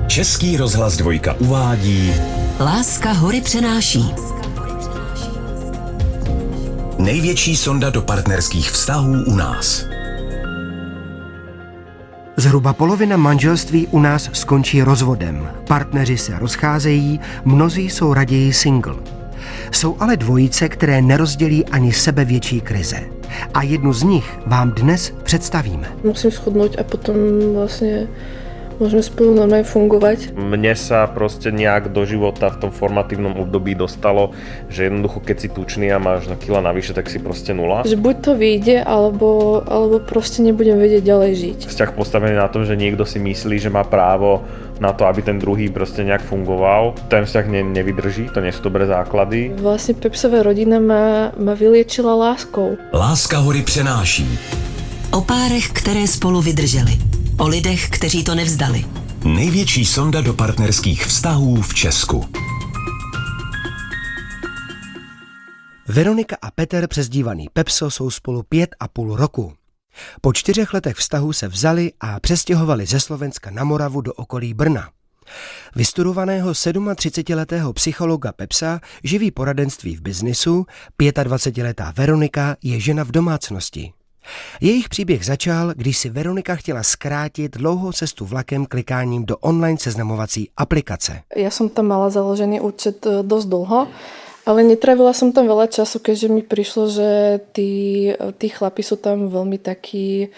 Český rozhlas Dvojka uvádí Láska hory přenáší. Největší sonda do partnerských vztahů u nás. Zhruba polovina manželství u nás skončí rozvodem. Partneři se rozcházejí, mnozí jsou raději single. Jsou ale dvojice, které nerozdělí ani sebevětší krize. A jednu z nich vám dnes představíme. Musím schudnúť a potom vlastne môžeme spolu normálne fungovať. Mne sa proste nejak do života v tom formatívnom období dostalo, že jednoducho keď si tučný a máš na kila navyše, tak si proste nula. Že buď to vyjde, alebo proste nebudem vedieť ďalej žiť. Vzťah postavený na tom, že niekto si myslí, že má právo na to, aby ten druhý proste nejak fungoval. Ten vzťah nevydrží, to nie sú dobré základy. Vlastne Pepsová rodina ma vyliečila láskou. Láska hory přenáší. O párech, které spolu vydrželi. O lidech, kteří to nevzdali. Největší sonda do partnerských vztahů v Česku. Veronika a Petr, přezdívaný Pepso, jsou spolu 5,5 roku. Po 4 letech vztahu se vzali a přestěhovali ze Slovenska na Moravu do okolí Brna. Vystudovaného 37letého psychologa Pepsa živí poradenství v biznisu, 25letá Veronika je žena v domácnosti. Jejich příběh začal, když si Veronika chtěla zkrátit dlouhou cestu vlakem klikáním do online seznamovací aplikace. Ja som tam mala založený účet dosť dlho, ale netrávila som tam veľa času, keďže mi prišlo, že tí chlapi sú tam veľmi takí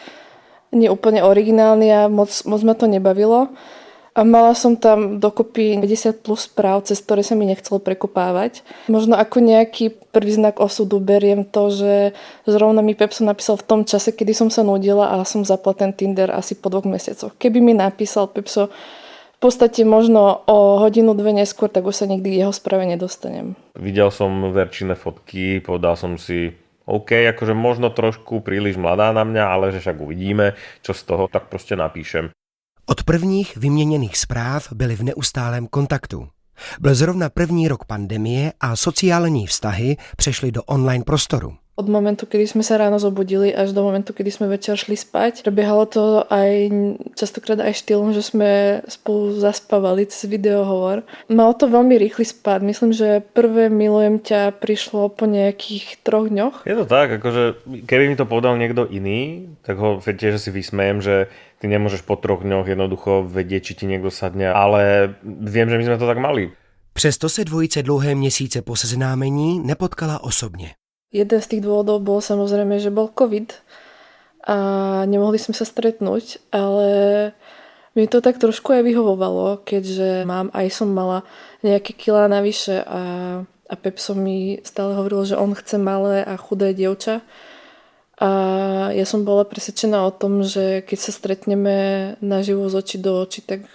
neúplne originálni a moc ma to nebavilo. A mala som tam dokopy 50 plus správ, cez ktoré sa mi nechcelo prekopávať. Možno ako nejaký prvý znak osudu beriem to, že zrovna mi Pepso napísal v tom čase, kedy som sa nudila a som zapla ten Tinder asi po 2 mesiacoch. Keby mi napísal Pepso v podstate možno o hodinu, 2 neskôr, tak už sa nikdy k jeho správe nedostanem. Videl som Verčine fotky, povedal som si OK, akože možno trošku príliš mladá na mňa, ale že však uvidíme, čo z toho, tak proste napíšem. Od prvních vyměněných zpráv byli v neustálém kontaktu. Byl zrovna první rok pandemie a sociální vztahy přešly do online prostoru. Od momentu, kedy sme sa ráno zobudili, až do momentu, kedy sme večer šli spať, prebiehalo to aj častokrát aj štýlom, že sme spolu zaspávali cez videohovor. Malo to veľmi rýchly spád. Myslím, že prvé milujem ťa prišlo po nejakých 3 dňoch. Je to tak, akože keby mi to povedal niekto iný, tak ho tiež si vysmejem, že ty nemôžeš po 3 dňoch jednoducho vedieť, či ti niekto sadne, ale viem, že my sme to tak mali. Přesto se dvojice dlouhé měsíce po seznámení nepotkala osobně. Jeden z tých dôvodov bol samozrejme, že bol COVID a nemohli sme sa stretnúť, ale mi to tak trošku aj vyhovovalo, keďže som mala nejaké kilá navyše a Pepso mi stále hovoril, že on chce malé a chudé dievča. A ja som bola presvedčená o tom, že keď sa stretneme naživo z očí do očí, tak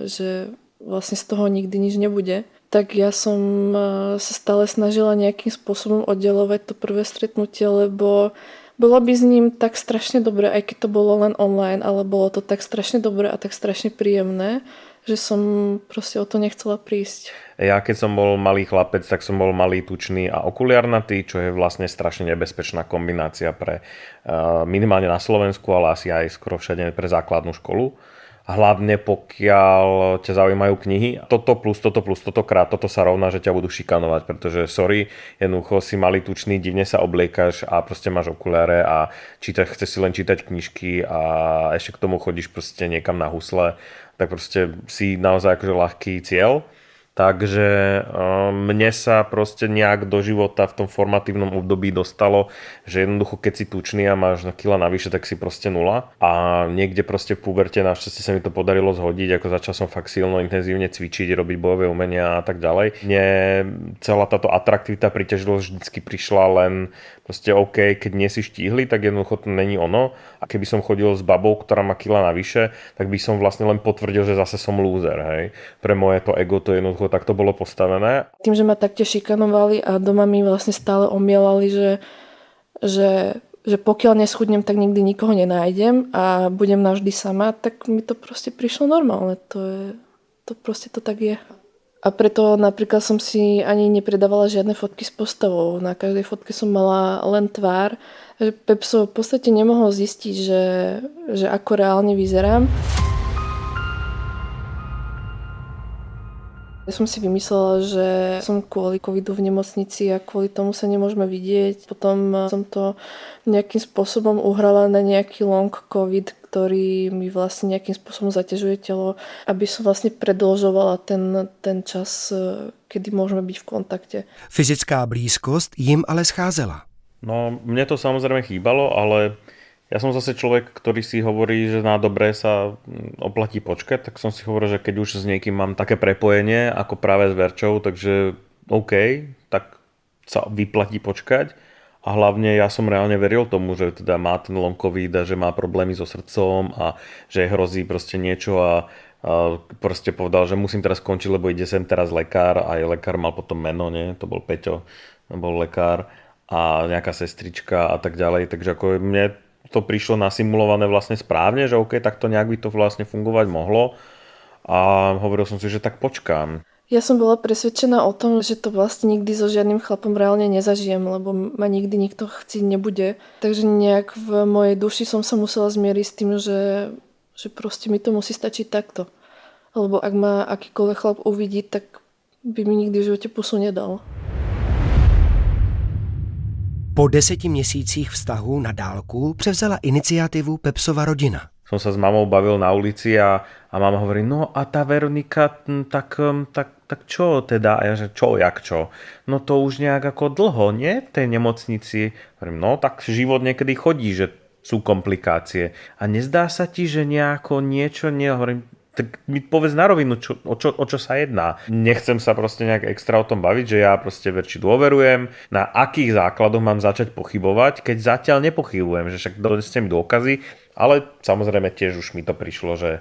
že vlastne z toho nikdy nič nebude. Tak ja som sa stále snažila nejakým spôsobom oddelovať to prvé stretnutie, lebo bolo by s ním tak strašne dobre, aj keď to bolo len online, ale bolo to tak strašne dobre a tak strašne príjemné, že som proste o to nechcela prísť. Ja keď som bol malý chlapec, tak som bol malý, tučný a okuliarnatý, čo je vlastne strašne nebezpečná kombinácia pre minimálne na Slovensku, ale asi aj skoro všade pre základnú školu. Hlavne pokiaľ ťa zaujímajú knihy. Toto krát, toto sa rovná, že ťa budú šikanovať, pretože sorry, jednoducho si malý, tučný, divne sa obliekaš a proste máš okuliare a chceš si len čítať knižky a ešte k tomu chodíš proste niekam na husle, tak proste si naozaj akože ľahký cieľ. Takže mne sa proste nejak do života v tom formatívnom období dostalo, že jednoducho keď si tučný a máš na kila navyše, tak si proste nula. A niekde proste v puberte našťastie sa mi to podarilo zhodiť, ako začal som fakt silno intenzívne cvičiť, robiť bojové umenia a tak ďalej. Mne celá táto atraktivita, príťažlivosť vždycky prišla len proste OK, keď nie si štíhly, tak jednoducho to není ono. A keby som chodil s babou, ktorá má kila navyše, tak by som vlastne len potvrdil, že zase som lúzer, hej. Pre moje to ego to jednoducho tak to bolo postavené. Tým, že ma taktiež šikanovali a doma mi vlastne stále omielali, že pokiaľ neschudnem, tak nikdy nikoho nenájdem a budem navždy sama, tak mi to proste prišlo normálne. To proste to tak je. A preto napríklad som si ani nepredávala žiadne fotky s postavou. Na každej fotke som mala len tvár. Pepso v podstate nemohol zistiť, že ako reálne vyzerám. Ja som si vymyslela, že som kvôli covidu v nemocnici a kvôli tomu sa nemôžeme vidieť. Potom som to nejakým spôsobom uhrala na nejaký long covid, ktorý mi vlastne nejakým spôsobom zaťažuje telo, aby som vlastne predĺžovala ten čas, kedy môžeme byť v kontakte. Fyzická blízkost jim ale scházela. No, mne to samozrejme chýbalo, ale ja som zase človek, ktorý si hovorí, že na dobré sa oplatí počkať, tak som si hovoril, že keď už s niekým mám také prepojenie, ako práve s Verčou, takže OK, tak sa vyplatí počkať. A hlavne ja som reálne veril tomu, že teda má ten long covid a že má problémy so srdcom a že hrozí proste niečo a proste povedal, že musím teraz skončiť, lebo ide sem teraz lekár a aj lekár mal potom meno, nie? To bol Peťo, bol lekár a nejaká sestrička a tak ďalej, takže ako mne to prišlo nasimulované vlastne správne, že OK, tak to nejak by to vlastne fungovať mohlo a hovoril som si, že tak počkám. Ja som bola presvedčená o tom, že to vlastne nikdy so žiadnym chlapom reálne nezažijem, lebo ma nikdy nikto chcieť nebude. Takže nejak v mojej duši som sa musela zmieriť s tým, že proste mi to musí stačiť takto. Lebo ak ma akýkoľvek chlap uvidí, tak by mi nikdy v živote pusu nedal. Po 10 měsících vztahu na dálku převzala iniciativu Pepsova rodina. Som sa s mamou bavil na ulici a mama hovorí, no a tá Veronika, tak čo teda? A ja že čo, jak čo? No to už nejak ako dlho, nie? V tej nemocnici. Hovorím, no tak život niekedy chodí, že sú komplikácie. A nezdá sa ti, že nejako niečo, hovorím, tak mi povedz na rovinu, o čo sa jedná. Nechcem sa proste nejak extra o tom baviť, že ja proste Verči dôverujem, na akých základoch mám začať pochybovať, keď zatiaľ nepochybujem, že však doneste mi dôkazy, ale samozrejme tiež už mi to prišlo, že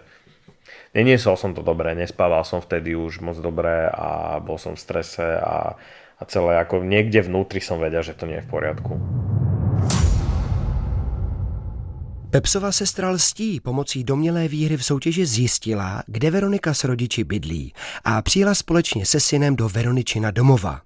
neniesol som to dobre, nespával som vtedy už moc dobre a bol som v strese a celé ako niekde vnútri som vedel, že to nie je v poriadku. Pepsova sestra Lstí pomocí domnělé výhry v soutěži zjistila, kde Veronika s rodiči bydlí a přijela společně se synem do Veroničina domova.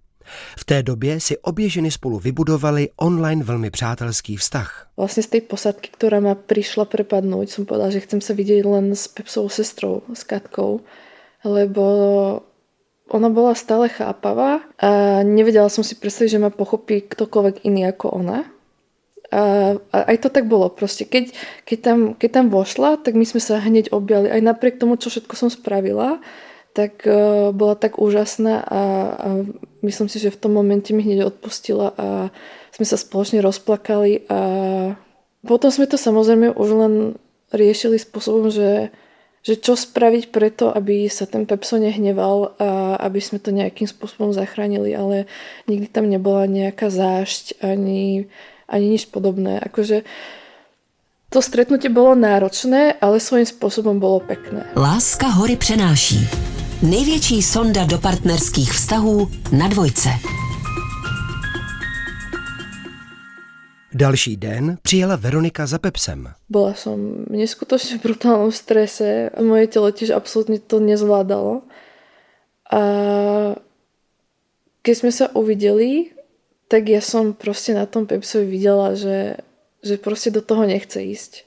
V té době si obě ženy spolu vybudovali online veľmi přátelský vztah. Vlastne z tej posádky, ktorá ma prišla prepadnúť, som povedala, že chcem sa vidieť len s Pepsovou sestrou, s Katkou, lebo ona bola stále chápavá a nevedela som si predstaviť, že ma pochopí ktokoľvek iný ako ona. A aj to tak bolo. Proste, keď tam vošla, tak my sme sa hneď objali. Aj napriek tomu, čo všetko som spravila, tak bola tak úžasná a myslím si, že v tom momente mi hneď odpustila a sme sa spoločne rozplakali a potom sme to samozrejme už len riešili spôsobom, že čo spraviť preto, aby sa ten Pepso nehneval a aby sme to nejakým spôsobom zachránili, ale nikdy tam nebola nejaká zášť ani nič podobné. Akože to stretnutie bolo náročné, ale svojím spôsobom bolo pekné. Láska hory přenáší. Největší sonda do partnerských vztahů na Dvojce. Další den přijela Veronika za Pepsem. Bola som neskutočne v brutálnom strese a moje telo tiež absolútne to nezvládalo. A keď sme sa uvideli, tak ja som proste na tom Pepsovi videla, že proste do toho nechce ísť.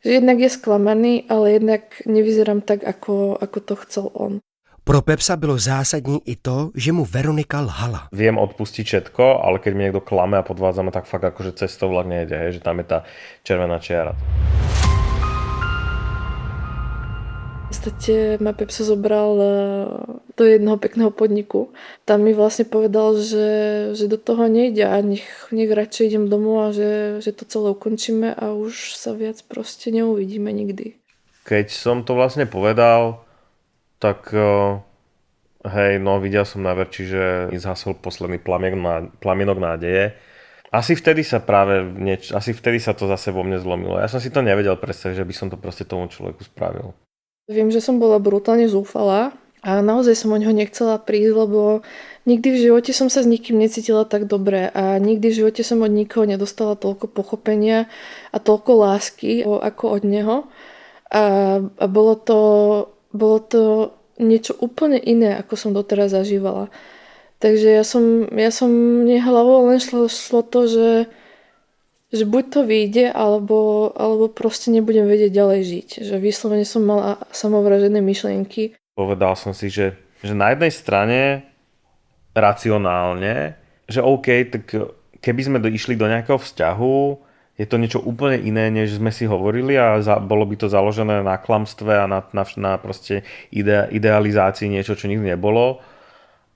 Že jednak je sklamaný, ale jednak nevyzerám tak, ako to chcel on. Pro Pepsa bylo zásadní i to, že mu Veronika lhala. Viem odpustiť všetko, ale keď mi niekto klame a podvádza ma, tak fakt akože cestou vlak nejde, hej, že tam je tá červená čiara. V podstate ma Pepso zobral do jedného pekného podniku. Tam mi vlastne povedal, že do toho nejde a nech radšej idem domov a že to celé ukončíme a už sa viac proste neuvidíme nikdy. Keď som to vlastne povedal, tak hej, no videl som na Verči, že zhasol posledný plamienok nádeje. Asi vtedy sa to zase vo mne zlomilo. Ja som si to nevedel predstaviť, že by som to proste tomu človeku spravil. Viem, že som bola brutálne zúfalá a naozaj som o neho nechcela prísť, lebo nikdy v živote som sa s nikým necítila tak dobre a nikdy v živote som od nikoho nedostala toľko pochopenia a toľko lásky ako od neho. A bolo to niečo úplne iné, ako som doteraz zažívala. Takže ja som mne hlavou len šlo to, že buď to vyjde, alebo proste nebudem vedieť ďalej žiť. Že vyslovene som mala samovražené myšlienky. Povedal som si, že že na jednej strane racionálne, že OK, tak keby sme išli do nejakého vzťahu, je to niečo úplne iné, než sme si hovorili a bolo by to založené na klamstve a na proste idealizácii niečo, čo nikdy nebolo.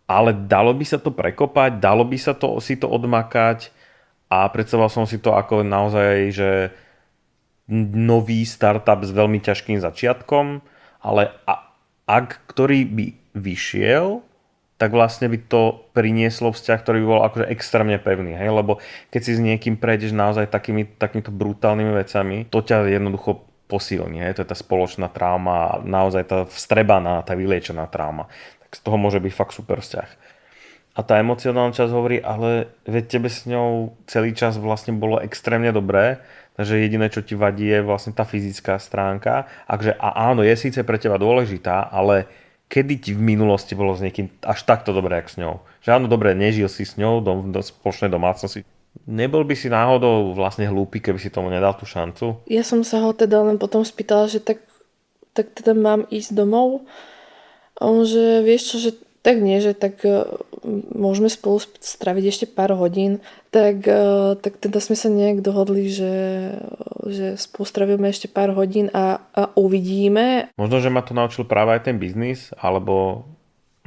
Ale dalo by sa to prekopať, dalo by sa si to odmakať a predstavoval som si to ako naozaj, že nový startup s veľmi ťažkým začiatkom, ale ktorý by vyšiel, tak vlastne by to prinieslo vzťah, ktorý by bol akože extrémne pevný, hej? Lebo keď si s niekým prejdeš naozaj takýmito brutálnymi vecami, to ťa jednoducho posilní, hej? To je tá spoločná trauma, naozaj tá vstrebaná, tá vyliečená trauma. Tak z toho môže byť fakt super vzťah. A tá emocionálna časť hovorí, ale veď tebe s ňou celý čas vlastne bolo extrémne dobré, takže jediné, čo ti vadí, je vlastne tá fyzická stránka. A áno, je síce pre teba dôležitá, ale kedy ti v minulosti bolo s niekým až takto dobré, jak s ňou? Že áno, dobre, nežil si s ňou do spoločnej domácnosti. Nebol by si náhodou vlastne hlúpy, keby si tomu nedal tú šancu? Ja som sa ho teda len potom spýtala, že tak teda mám ísť domov. A on, že vieš čo, že tak nie, že tak môžeme spolu straviť ešte pár hodín. Tak teda sme sa nejak dohodli, že spolu stravíme ešte pár hodín a uvidíme. Možno, že ma to naučil práve aj ten biznis, alebo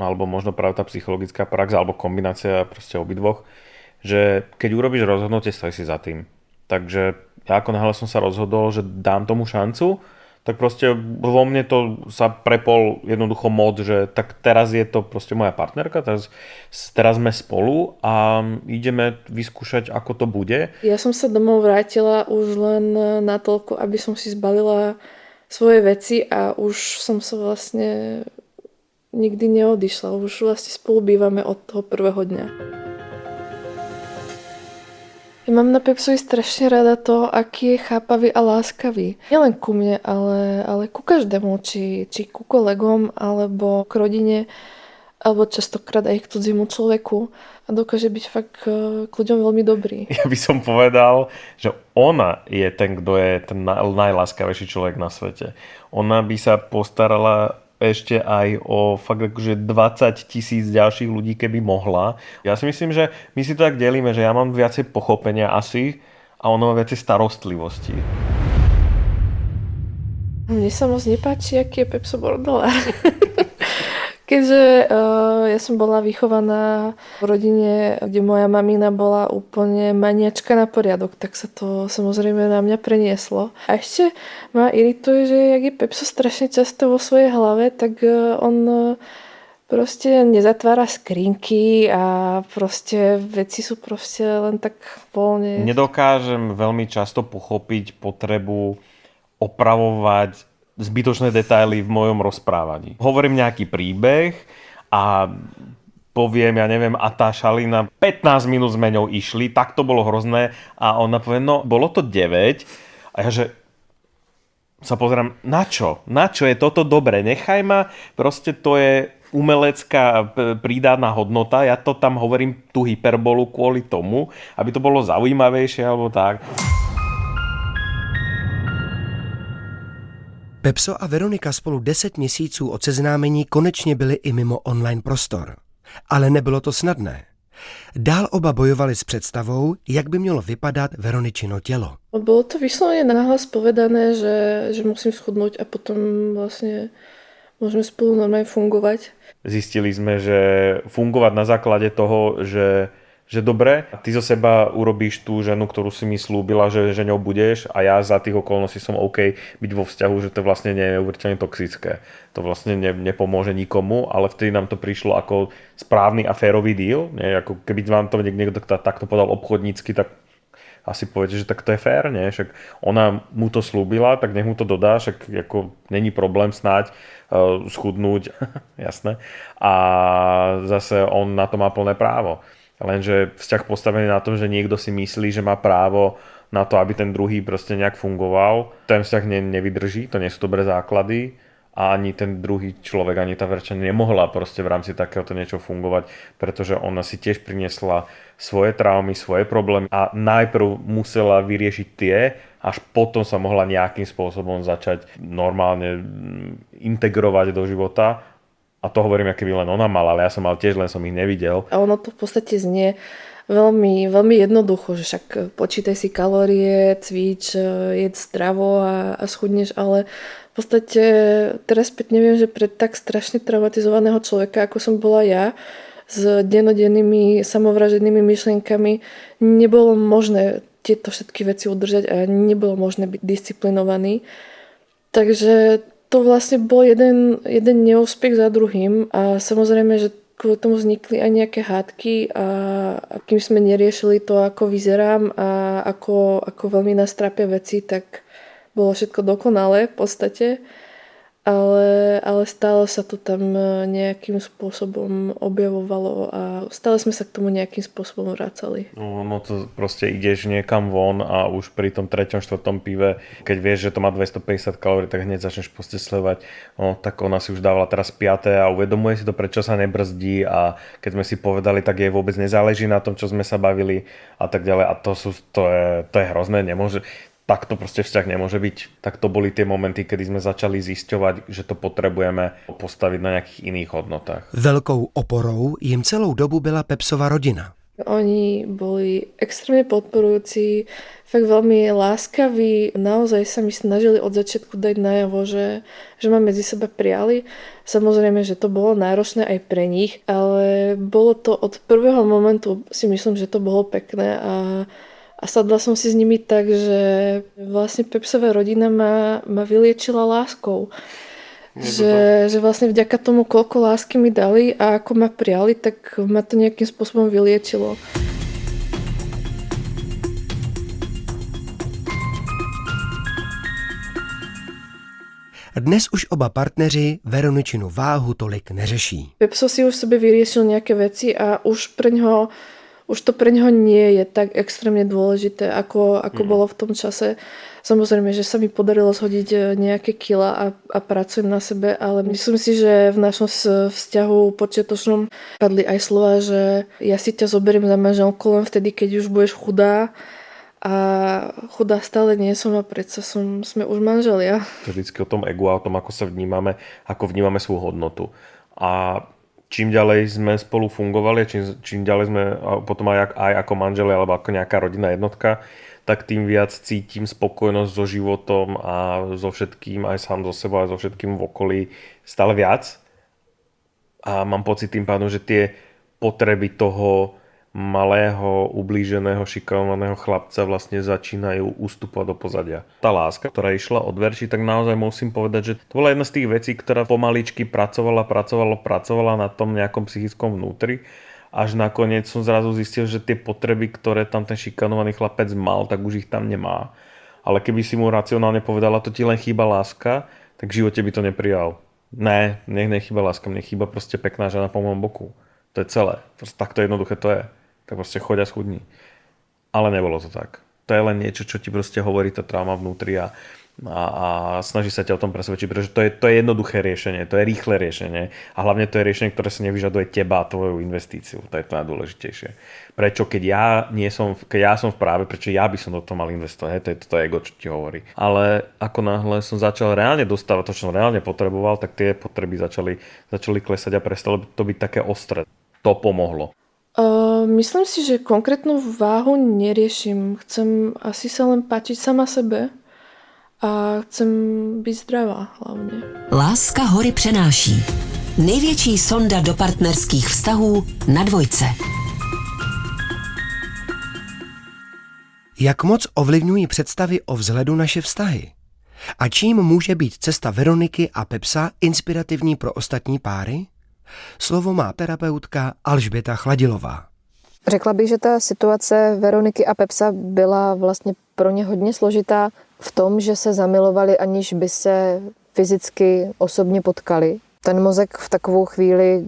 možno práve tá psychologická prax, alebo kombinácia proste obidvoch, že keď urobíš rozhodnutie, stoj si za tým. Takže ja ako náhle som sa rozhodol, že dám tomu šancu, tak proste vo mne to sa prepol jednoducho mod, že tak teraz je to proste moja partnerka, teraz sme spolu a ideme vyskúšať, ako to bude. Ja som sa domov vrátila už len natoľko, aby som si zbalila svoje veci a už som sa vlastne nikdy neodišla. Už vlastne spolu bývame od toho prvého dňa. Ja mám na Pepsovi strašne rada to, aký je chápavý a láskavý. Nielen ku mne, ale ku každému, či ku kolegom, alebo k rodine, alebo častokrát aj k cudziemu človeku. A dokáže byť fakt k ľuďom veľmi dobrý. Ja by som povedal, že ona je ten, kto je ten najláskavejší človek na svete. Ona by sa postarala ešte aj o fakt akože 20,000 ďalších ľudí, keby mohla. Ja si myslím, že my si to tak delíme, že ja mám viacej pochopenia asi a ona má viacej starostlivosti. Mne sa moc nepáči, aký je Pepso bordelár. Keďže ja som bola vychovaná v rodine, kde moja mamina bola úplne maniačka na poriadok, tak sa to samozrejme na mňa prenieslo. A ešte ma irituje, že jak je Pepso strašne často vo svojej hlave, tak on proste nezatvára skrinky a proste veci sú proste len tak voľne. Nedokážem veľmi často pochopiť potrebu opravovať zbytočné detaily v mojom rozprávaní. Hovorím nejaký príbeh a poviem, ja neviem, a tá šalina 15 minút s ňou išli, tak to bolo hrozné a ona povie, no bolo to 9 a ja že sa pozerám, na čo? Na čo je toto dobré? Nechaj ma, proste to je umelecká prídavná hodnota, ja to tam hovorím tú hyperbolu kvôli tomu, aby to bolo zaujímavejšie alebo tak. Pepso a Veronika spolu 10 měsíců od seznámení konečně byli i mimo online prostor. Ale nebylo to snadné. Dál oba bojovali s představou, jak by mělo vypadat Veroničino tělo. Bolo to vyslovene nahlas povedané, že musím schudnúť a potom vlastne môžeme spolu normálne fungovať. Zistili sme, že fungovať na základe toho, že dobre, ty zo seba urobíš tú ženu, ktorú si mi slúbila, že ňou budeš a ja za tých okolností som OK byť vo vzťahu, že to vlastne nie je neuveriteľne toxické. To vlastne nepomôže nikomu, ale vtedy nám to prišlo ako správny a férový deal. Nie? Ako keby vám to niekto takto podal obchodnícky, tak asi poviete, že tak to je fér, nie? Však ona mu to slúbila, tak nech mu to dodá, však ako není problém snáď schudnúť, jasné. A zase on na to má plné právo. Lenže vzťah postavený na tom, že niekto si myslí, že má právo na to, aby ten druhý proste nejak fungoval, ten vzťah nevydrží, to nie sú dobré základy a ani ten druhý človek, ani tá verča nemohla proste v rámci takéhoto niečo fungovať, pretože ona si tiež priniesla svoje traumy, svoje problémy a najprv musela vyriešiť tie, až potom sa mohla nejakým spôsobom začať normálne integrovať do života. A to hovorím, aké by len ona mala, ale ja som mal tiež, len som ich nevidel. A ono to v podstate znie veľmi, veľmi jednoducho, že však počítaj si kalórie, cvič, jedz zdravo a schudneš, ale v podstate teraz späť neviem, že pre tak strašne traumatizovaného človeka, ako som bola ja, s dennodennými samovražednými myšlienkami, nebolo možné tieto všetky veci udržať a nebolo možné byť disciplinovaný. Takže to vlastne bol jeden neúspech za druhým a samozrejme, že kvôli tomu vznikli aj nejaké hádky a kým sme neriešili to, ako vyzerám a ako veľmi nás trápia veci, tak bolo všetko dokonalé v podstate. Ale stále sa to tam nejakým spôsobom objavovalo a stále sme sa k tomu nejakým spôsobom vracali. No to proste ideš niekam von a už pri tom 3., 4. pive, keď vieš, že to má 250 kalórií, tak hneď začneš proste sledovať. No tak ona si už dávala teraz 5. a uvedomuje si to, prečo sa nebrzdí a keď sme si povedali, tak jej vôbec nezáleží na tom, čo sme sa bavili a tak ďalej. A to je hrozné, nemôže. Takto proste vzťah nemôže byť. Tak to boli tie momenty, kedy sme začali zisťovať, že to potrebujeme postaviť na nejakých iných hodnotách. Velkou oporou jim celou dobu byla Pepsova rodina. Oni boli extrémne podporujúci, fakt veľmi láskaví, naozaj sa mi snažili od začiatku dať najavo, že ma medzi seba prijali. Samozrejme, že to bolo náročné aj pre nich, ale bolo to od prvého momentu, si myslím, že to bolo pekné a sadla som si s nimi tak, že vlastne Pepsová rodina ma vyliečila láskou. Že vlastne vďaka tomu, koľko lásky mi dali a ako ma prijali, tak ma to nejakým spôsobom vyliečilo. Dnes už oba partneři Veroničinu váhu tolik neřeší. Pepso si už sebe vyriešil nejaké veci a už to pre ňoho nie je tak extrémne dôležité, ako bolo v tom čase. Samozrejme, že sa mi podarilo zhodiť nejaké kila a pracujem na sebe, ale myslím si, že v našom vzťahu počiatočnom padli aj slova, že ja si ťa zoberiem za manželku len vtedy, keď už budeš chudá. A chudá stále nie som a predsa sme už manželia. To je vždycky o tom egu a o tom, ako sa vnímame, ako vnímame svoju hodnotu. A čím ďalej sme spolu fungovali, čím ďalej sme potom aj ako manželi alebo ako nejaká rodinná jednotka, tak tým viac cítim spokojnosť so životom a so všetkým, aj sám so sebou, aj so všetkým v okolí stále viac. A mám pocit tým pádom, že tie potreby toho malého, ublíženého, šikanovaného chlapca vlastne začínajú ustupovať do pozadia. Tá láska, ktorá išla od Verči, tak naozaj musím povedať, že to bola jedna z tých vecí, ktorá pomaličky pracovala na tom nejakom psychickom vnútri. Až nakoniec som zrazu zistil, že tie potreby, ktoré tam ten šikanovaný chlapec mal, tak už ich tam nemá. Ale keby si mu racionálne povedala, to ti len chýba láska, tak v živote by to neprijal. Ne, nech nechýba láska, mne chýba proste pekná žena po mojom boku. To je celé. Proste takto jednoduché to je. Tak proste choď a schudni. Ale nebolo to tak. To je len niečo, čo ti proste hovorí tá trauma vnútri a snaží sa ťa o tom presvedčiť, pretože to je jednoduché riešenie, to je rýchle riešenie a hlavne to je riešenie, ktoré si nevyžaduje teba a tvoju investíciu. To je to najdôležitejšie. Prečo, keď ja som v práve, prečo ja by som do toho mal investovať? Hej, to je to ego, čo ti hovorí. Ale ako náhle som začal reálne dostávať to, čo som reálne potreboval, tak tie potreby začali klesať a prestalo to byť také ostré. To pomohlo. Myslím si, že konkrétnu váhu neriešim. Chcem asi sa len páčiť sama sebe a chcem byť zdravá hlavně. Láska hory přenáší. Největší sonda do partnerských vztahů na Dvojce. Jak moc ovlivňují představy o vzhledu naše vztahy? A čím může být cesta Veroniky a Pepsa inspirativní pro ostatní páry? Slovo má terapeutka Alžběta Chladilová. Řekla bych, že ta situace Veroniky a Pepsa byla vlastně pro ně hodně složitá v tom, že se zamilovali, aniž by se fyzicky osobně potkali. Ten mozek v takovou chvíli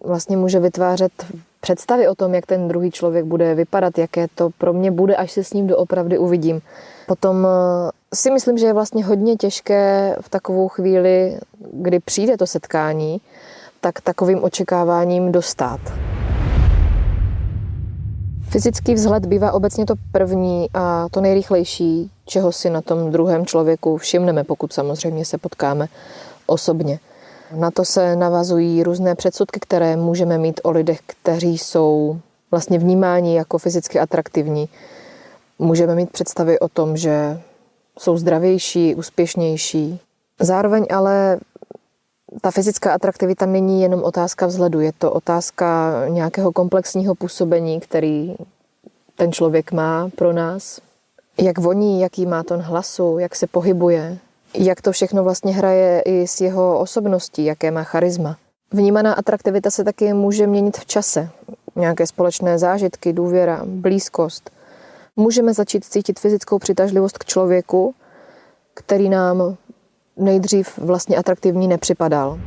vlastně může vytvářet představy o tom, jak ten druhý člověk bude vypadat, jaké to pro mě bude, až se s ním doopravdy uvidím. Potom si myslím, že je vlastně hodně těžké v takovou chvíli, kdy přijde to setkání, tak takovým očekáváním dostát. Fyzický vzhled bývá obecně to první a to nejrychlejší, čeho si na tom druhém člověku všimneme, pokud samozřejmě se potkáme osobně. Na to se navazují různé předsudky, které můžeme mít o lidech, kteří jsou vlastně vnímáni jako fyzicky atraktivní. Můžeme mít představy o tom, že jsou zdravější, úspěšnější. Zároveň ale ta fyzická atraktivita není jenom otázka vzhledu, je to otázka nějakého komplexního působení, který ten člověk má pro nás. Jak voní, jaký má tón hlasu, jak se pohybuje, jak to všechno vlastně hraje i s jeho osobností, jaké má charisma. Vnímaná atraktivita se taky může měnit v čase. Nějaké společné zážitky, důvěra, blízkost. Můžeme začít cítit fyzickou přitažlivost k člověku, který nám nejdřív vlastně atraktivní nepřipadal.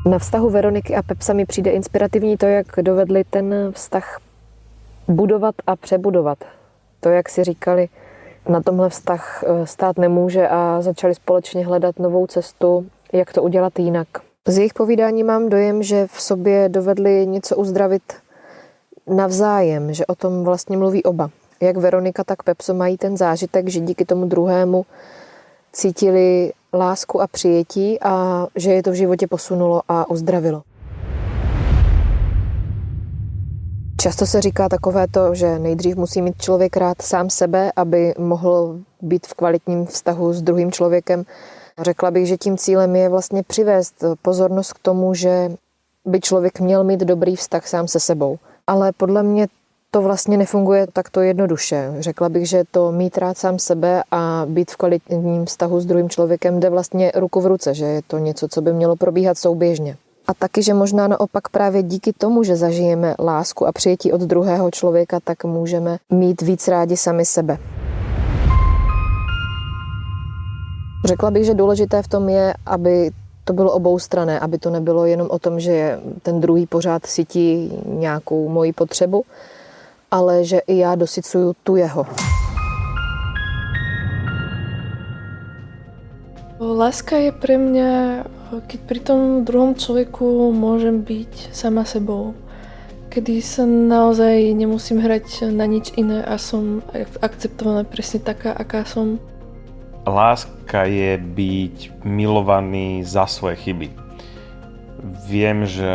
Na vztahu Veroniky a Pepsa mi přijde inspirativní to, jak dovedli ten vztah budovat a přebudovat. To, jak si říkali, na tomhle vztah stát nemůže a začali společně hledat novou cestu, jak to udělat jinak. Z jejich povídání mám dojem, že v sobě dovedli něco uzdravit navzájem, že o tom vlastně mluví oba. Jak Veronika, tak Pepso mají ten zážitek, že díky tomu druhému cítili lásku a přijetí a že je to v životě posunulo a uzdravilo. Často se říká takové to, že nejdřív musí mít člověk rád sám sebe, aby mohl být v kvalitním vztahu s druhým člověkem. Řekla bych, že tím cílem je vlastně přivést pozornost k tomu, že by člověk měl mít dobrý vztah sám se sebou. Ale podle mě to vlastně nefunguje takto jednoduše. Řekla bych, že to mít rád sám sebe a být v kvalitním vztahu s druhým člověkem jde vlastně ruku v ruce, že je to něco, co by mělo probíhat souběžně. A taky, že možná naopak právě díky tomu, že zažijeme lásku a přijetí od druhého člověka, tak můžeme mít víc rádi sami sebe. Řekla bych, že důležité v tom je, aby to bylo oboustranné, aby to nebylo jenom o tom, že ten druhý pořád cítí nějakou moji potřebu, ale že i já dosycuju tu jeho. Láska je pre mňa, keď pri tom druhom človeku môžem byť sama sebou. Kedy sa naozaj nemusím hrať na nič iné a som akceptovaná presne taká, aká som. Láska je byť milovaný za svoje chyby. Viem, že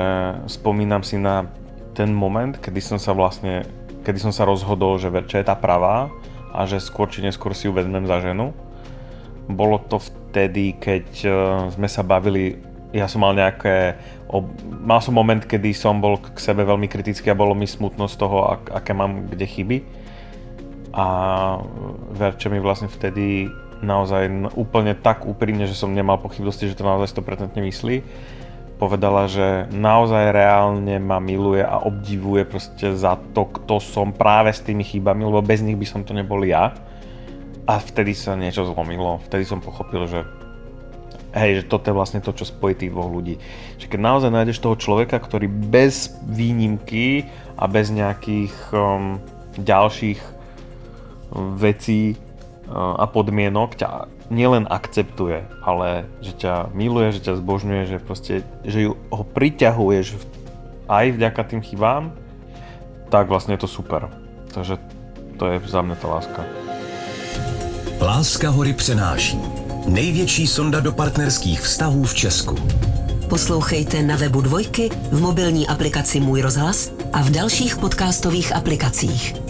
spomínam si na ten moment, kedy som sa rozhodol, že Verča je tá pravá a že skôr či neskôr si ju vezmem za ženu. Bolo to vtedy, keď sme sa bavili, ja som mal mal som moment, kedy som bol k sebe veľmi kritický a bolo mi smutno z toho, aké mám kde chyby. A Verča mi vlastne vtedy naozaj úplne tak úprimne, že som nemal pochybnosti, že to naozaj 100% myslí. Povedala, že naozaj reálne ma miluje a obdivuje proste za to, kto som práve s tými chybami, lebo bez nich by som to nebol ja. A vtedy sa niečo zlomilo, vtedy som pochopil, že hej, že toto je vlastne to, čo spojí tých dvoch ľudí. Že keď naozaj nájdeš toho človeka, ktorý bez výnimky a bez nejakých ďalších vecí a podmienok ťa nielen akceptuje, ale že ťa miluje, že ťa zbožňuje, že proste, že ho priťahuješ aj vďaka tým chybám, tak vlastne je to super. Takže to je za mňa tá láska. Láska hory přenáší. Největší sonda do partnerských vztahů v Česku. Poslouchejte na webu Dvojky, v mobilní aplikaci Můj rozhlas a v dalších podcastových aplikacích.